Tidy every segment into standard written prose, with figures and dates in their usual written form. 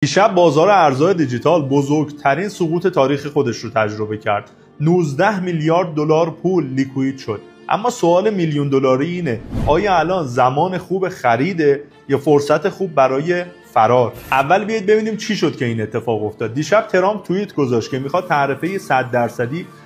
دیشب بازار ارزهای دیجیتال بزرگترین سقوط تاریخ خودش رو تجربه کرد. 19 میلیارد دلار پول لیکوید شد. اما سوال میلیون دلاری اینه: آیا الان زمان خوب خریده یا فرصت خوب برای فرار؟ اول بیایید ببینیم چی شد که این اتفاق افتاد. دیشب ترامپ توییت گذاشت که میخواد تعرفه 100%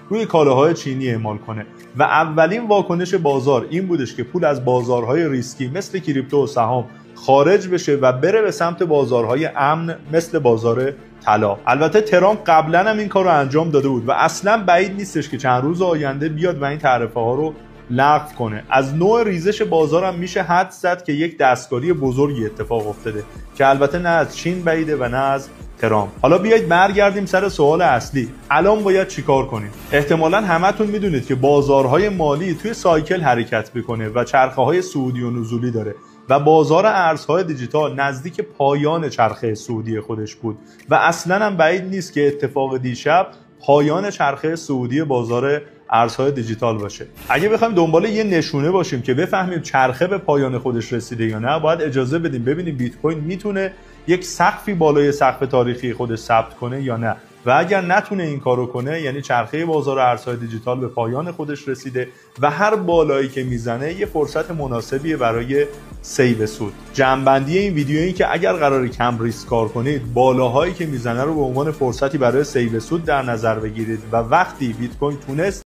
روی کالاهای چینی اعمال کنه و اولین واکنش بازار این بودش که پول از بازارهای ریسکی مثل کریپتو و سهام خارج بشه و بره به سمت بازارهای امن مثل بازار طلا. البته ترامپ قبلا هم این کار رو انجام داده بود و اصلا بعید نیستش که چند روز آینده بیاد و این تعرفه ها رو لغو کنه. از نوع ریزش بازار هم میشه حدس زد که یک دستکاری بزرگی اتفاق افتاده که البته نه از چین بعیده و نه از ترامپ. حالا بیایید برگردیم سر سوال اصلی. الان باید چیکار کنیم؟ احتمالاً همتون میدونید که بازارهای مالی توی سایکل حرکت میکنه و چرخه‌های صعودی و نزولی داره و بازار ارزهای دیجیتال نزدیک پایان چرخه صعودی خودش بود و اصلاً هم بعید نیست که اتفاق دیشب پایان چرخه صعودی بازار ارزهای دیجیتال باشه. اگه بخوایم دنبال یه نشونه باشیم که بفهمیم چرخه به پایان خودش رسیده یا نه، باید اجازه بدیم ببینیم بیت کوین میتونه یک سقفی بالای سقف تاریخی خودش ثبت کنه یا نه، و اگر نتونه این کارو کنه یعنی چرخه بازار ارزهای دیجیتال به پایان خودش رسیده و هر بالایی که میزنه یه فرصت مناسبیه برای سیو سود. جمع‌بندی این ویدیو این که اگر قراره کم ریسک کار کنید، بالاهایی که میزنه رو به عنوان فرصتی برای سیو سود در نظر بگیرید و وقتی بیت کوین تونست